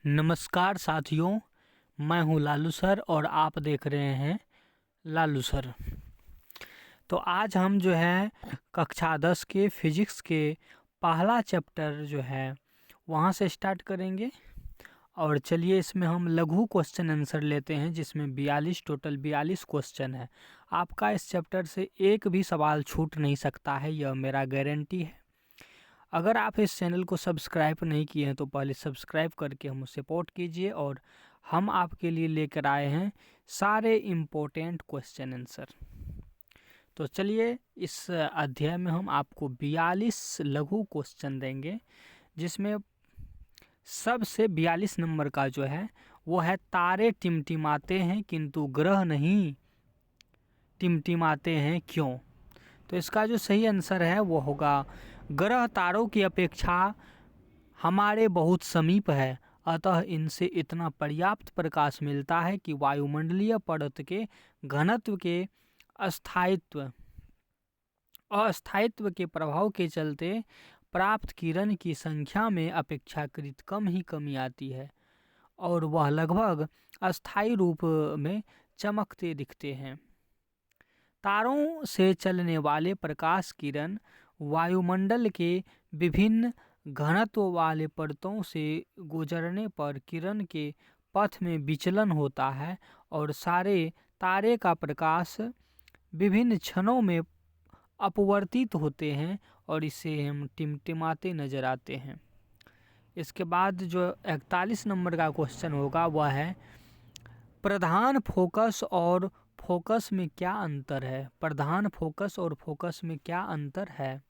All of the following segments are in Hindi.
नमस्कार साथियों, मैं हूं लालू सर और आप देख रहे हैं लालू सर। तो आज हम जो है कक्षा 10 के फिजिक्स के पहला चैप्टर जो है वहां से स्टार्ट करेंगे। और चलिए इसमें हम लघु क्वेश्चन आंसर लेते हैं, जिसमें 42 क्वेश्चन है। आपका इस चैप्टर से एक भी सवाल छूट नहीं सकता है, यह मेरा गारंटी है। अगर आप इस चैनल को सब्सक्राइब नहीं किए हैं तो पहले सब्सक्राइब करके हमें सपोर्ट कीजिए। और हम आपके लिए लेकर आए हैं सारे इम्पोर्टेंट क्वेश्चन आंसर। तो चलिए इस अध्याय में हम आपको 42 लघु क्वेश्चन देंगे, जिसमें सबसे 42 नंबर का जो है वो है तारे टिमटिमाते हैं किंतु ग्रह नहीं टिमटिमाते हैं क्यों। तो इसका जो सही आंसर है वो होगा ग्रह तारों की अपेक्षा हमारे बहुत समीप है, अतः इनसे इतना पर्याप्त प्रकाश मिलता है कि वायुमंडलीय परत के घनत्व के अस्थायित्व के प्रभाव के चलते प्राप्त किरण की संख्या में अपेक्षाकृत कम ही कमी आती है और वह लगभग अस्थायी रूप में चमकते दिखते हैं। तारों से चलने वाले प्रकाश किरण वायुमंडल के विभिन्न घनत्व वाले परतों से गुजरने पर किरण के पथ में विचलन होता है और सारे तारे का प्रकाश विभिन्न क्षणों में अपवर्तित होते हैं और इसे हम टिमटिमाते नजर आते हैं। इसके बाद जो 41 नंबर का क्वेश्चन होगा वह है प्रधान फोकस और फोकस में क्या अंतर है। प्रधान फोकस और फोकस में क्या अंतर है।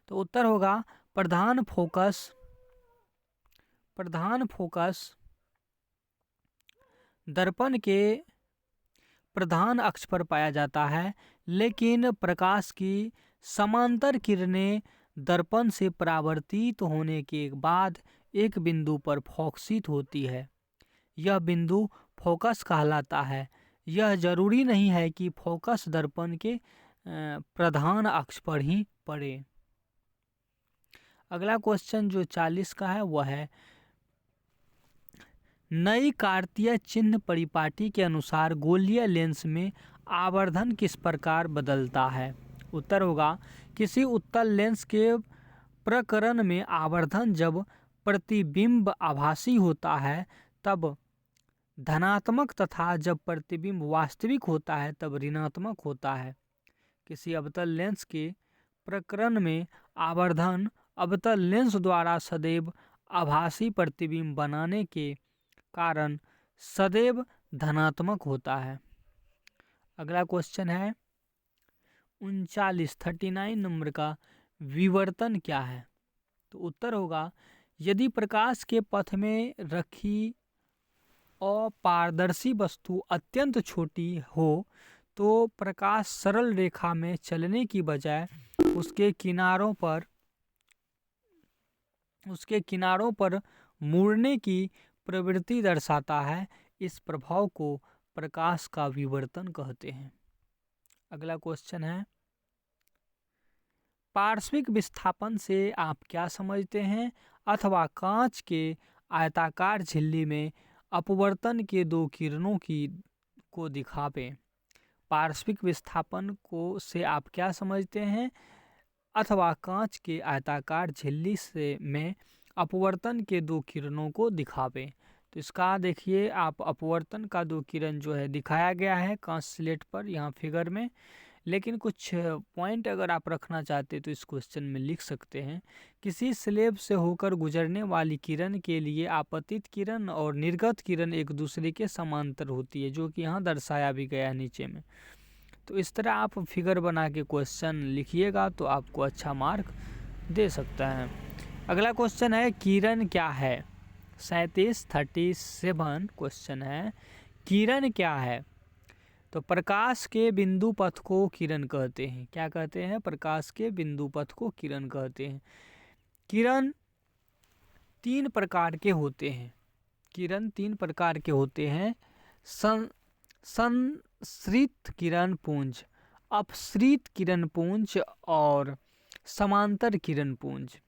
तो उत्तर होगा प्रधान फोकस दर्पण के प्रधान अक्ष पर पाया जाता है, लेकिन प्रकाश की समांतर किरणें दर्पण से परावर्तित होने के बाद एक बिंदु पर फोकसित होती है। यह बिंदु फोकस कहलाता है। यह जरूरी नहीं है कि फोकस दर्पण के प्रधान अक्ष पर ही पड़े। अगला क्वेश्चन जो 40 का है वह है नई कार्तीय चिन्ह परिपाटी के अनुसार गोलीय लेंस में आवर्धन किस प्रकार बदलता है। उत्तर होगा किसी उत्तल लेंस के प्रकरण में आवर्धन जब प्रतिबिंब आभासी होता है तब धनात्मक तथा जब प्रतिबिंब वास्तविक होता है तब ऋणात्मक होता है। किसी अवतल लेंस के प्रकरण में आवर्धन अवतल लेंस द्वारा सदैव आभासी प्रतिबिंब बनाने के कारण सदैव धनात्मक होता है। अगला क्वेश्चन है 39 नंबर का विवर्तन क्या है। तो उत्तर होगा यदि प्रकाश के पथ में रखी अपारदर्शी वस्तु अत्यंत छोटी हो तो प्रकाश सरल रेखा में चलने की बजाय उसके किनारों पर मुड़ने की प्रवृत्ति दर्शाता है। इस प्रभाव को प्रकाश का विवर्तन कहते हैं। अगला क्वेश्चन है पार्श्विक विस्थापन से आप क्या समझते हैं अथवा कांच के आयताकार झिल्ली में अपवर्तन के दो किरणों को दिखावें। पार्श्विक विस्थापन को से आप क्या समझते हैं अथवा कांच के आयताकार झिल्ली से में अपवर्तन के दो किरणों को दिखावें। तो इसका देखिए आप अपवर्तन का दो किरण जो है दिखाया गया है कांच स्लेट पर यहाँ फिगर में, लेकिन कुछ पॉइंट अगर आप रखना चाहते तो इस क्वेश्चन में लिख सकते हैं। किसी स्लेब से होकर गुजरने वाली किरण के लिए आपतित किरण और निर्गत किरण एक दूसरे के समांतर होती है, जो कि यहाँ दर्शाया भी गया है नीचे में। तो इस तरह आप फिगर बना के क्वेश्चन लिखिएगा तो आपको अच्छा मार्क दे सकता है। अगला क्वेश्चन है किरण क्या है। 37 क्वेश्चन है किरण क्या है। तो प्रकाश के बिंदु पथ को किरण कहते हैं। क्या कहते हैं। प्रकाश के बिंदु पथ को किरण कहते हैं। किरण तीन प्रकार के होते हैं। संश्रित किरण पुंज, अपसृत किरण पुंज और समांतर किरण पुंज।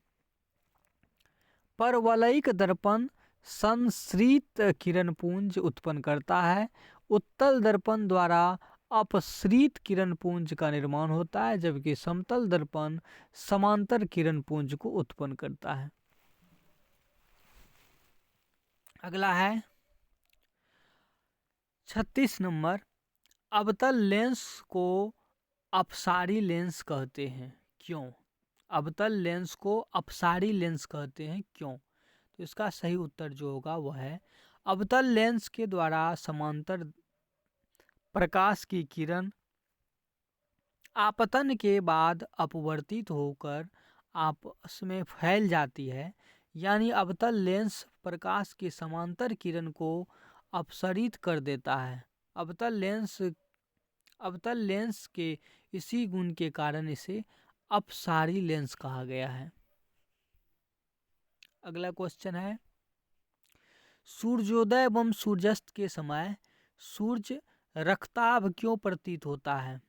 परवलयिक दर्पण संश्रित किरण पुंज उत्पन्न करता है। उत्तल दर्पण द्वारा अपसृत किरण पुंज का निर्माण होता है, जबकि समतल दर्पण समांतर किरण पुंज को उत्पन्न करता है। अगला है 36 नंबर। अवतल लेंस को अपसारी लेंस कहते हैं, क्यों? अवतल लेंस को अपसारी लेंस कहते हैं, क्यों? तो इसका सही उत्तर जो होगा वह है, अवतल लेंस के द्वारा समांतर प्रकाश की किरण आपतन के बाद अपवर्तित होकर आपस में फैल जाती है। यानी अवतल लेंस प्रकाश की समांतर किरण को अपसरित कर देता है। अवतल लेंस के इसी गुण के कारण इसे अपसारी लेंस कहा गया है। अगला क्वेश्चन है, सूर्योदय एवं सूर्यास्त के समय सूर्य रक्ताभ क्यों प्रतीत होता है?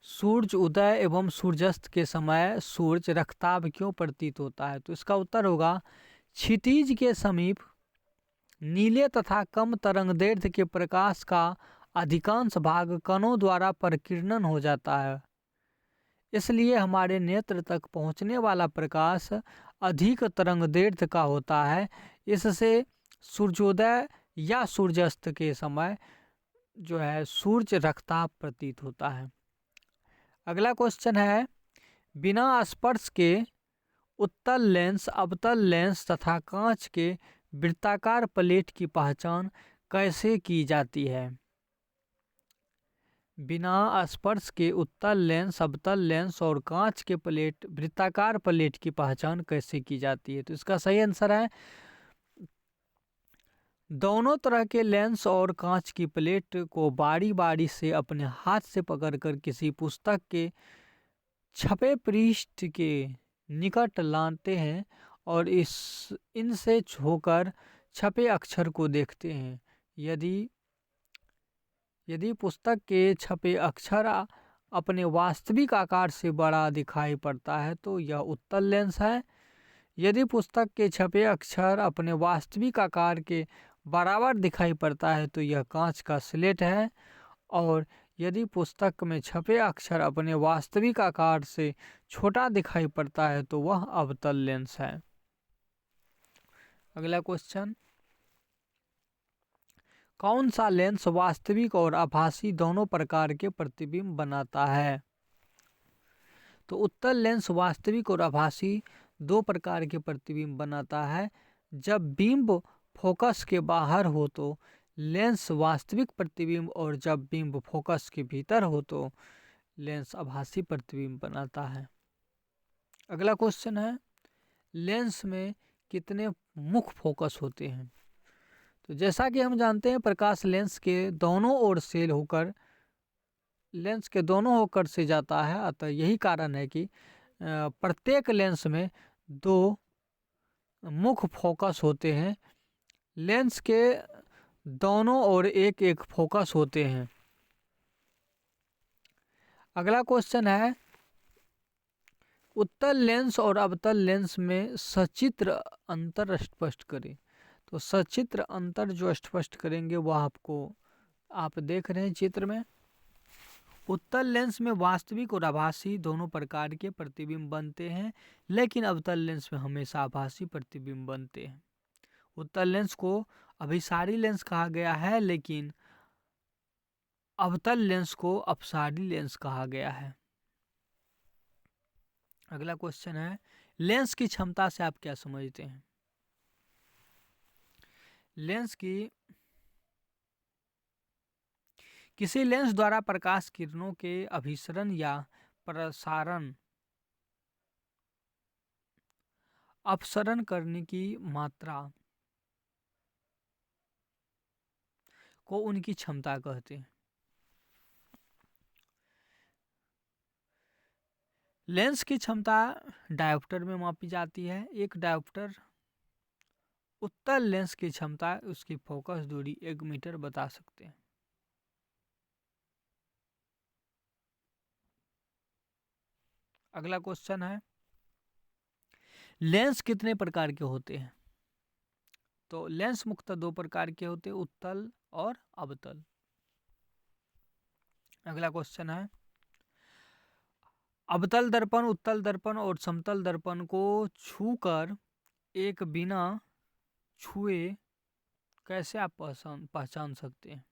सूर्य उदय एवं सूर्यास्त के समय सूर्य रक्ताभ क्यों प्रतीत होता है? तो इसका उत्तर होगा, क्षितिज के समीप नीले तथा कम तरंगदैर्ध्य के प्रकाश का अधिकांश भाग कणों द्वारा परिकीर्णन हो जाता है। इसलिए हमारे नेत्र तक पहुंचने वाला प्रकाश अधिक तरंगदैर्ध्य का होता है। इससे सूर्योदय या सूर्यास्त के समय जो है सूर्य रक्ताभ प्रतीत होता है। अगला क्वेश्चन है, बिना स्पर्श के उत्तल लेंस, अवतल लेंस तथा कांच के वृत्ताकार प्लेट की पहचान कैसे की जाती है? बिना स्पर्श के उत्तल लेंस, अवतल लेंस और कांच के प्लेट वृत्ताकार प्लेट की पहचान कैसे की जाती है? तो इसका सही आंसर है, दोनों तरह के लेंस और कांच की प्लेट को बारी बारी से अपने हाथ से पकड़कर किसी पुस्तक के छपे पृष्ठ के निकट लाते हैं और इनसे छूकर छपे अक्षर को देखते हैं। यदि पुस्तक के छपे अक्षर अपने वास्तविक आकार से बड़ा दिखाई पड़ता है तो यह उत्तल लेंस है। यदि पुस्तक के छपे अक्षर अपने वास्तविक आकार के बराबर दिखाई पड़ता है तो यह कांच का स्लेट है। और यदि पुस्तक में छपे अक्षर अपने वास्तविक आकार से छोटा दिखाई पड़ता है तो वह अवतल लेंस है। अगला क्वेश्चन, कौन सा लेंस वास्तविक और आभासी दोनों प्रकार के प्रतिबिंब बनाता है? तो उत्तल लेंस वास्तविक और आभासी दो प्रकार के प्रतिबिंब बनाता है। जब बिंब फोकस के बाहर हो तो लेंस वास्तविक प्रतिबिंब, और जब बिंब फोकस के भीतर हो तो लेंस आभासी प्रतिबिंब बनाता है। अगला क्वेश्चन है, लेंस में कितने मुख्य फोकस होते हैं? तो जैसा कि हम जानते हैं, प्रकाश लेंस के दोनों ओर से होकर से जाता है। अतः यही कारण है कि प्रत्येक लेंस में दो मुख्य फोकस होते हैं। लेंस के दोनों ओर एक एक फोकस होते हैं। अगला क्वेश्चन है, उत्तल लेंस और अवतल लेंस में सचित्र अंतर स्पष्ट करें। तो सचित्र अंतर जो स्पष्ट करेंगे वह आप देख रहे हैं चित्र में। उत्तल लेंस में वास्तविक और आभासी दोनों प्रकार के प्रतिबिंब बनते हैं, लेकिन अवतल लेंस में हमेशा आभासी प्रतिबिंब बनते हैं। उत्तल लेंस को अभिसारी लेंस कहा गया है, लेकिन अवतल लेंस को अपसारी लेंस कहा गया है। अगला क्वेश्चन है, लेंस की क्षमता से आप क्या समझते हैं? किसी लेंस द्वारा प्रकाश किरणों के अभिसरण या प्रसारण अपसरण करने की मात्रा को उनकी क्षमता कहते हैं। लेंस की क्षमता डायोप्टर में मापी जाती है। एक डायोप्टर उत्तल लेंस की क्षमता, उसकी फोकस दूरी 1 मीटर बता सकते हैं। अगला क्वेश्चन है, लेंस कितने प्रकार के होते हैं? तो लेंस मुख्यतः दो प्रकार के होते हैं, उत्तल और अवतल। अगला क्वेश्चन है, अवतल दर्पण, उत्तल दर्पण और समतल दर्पण को छूकर एक बिना छुए कैसे आप पहचान सकते हैं?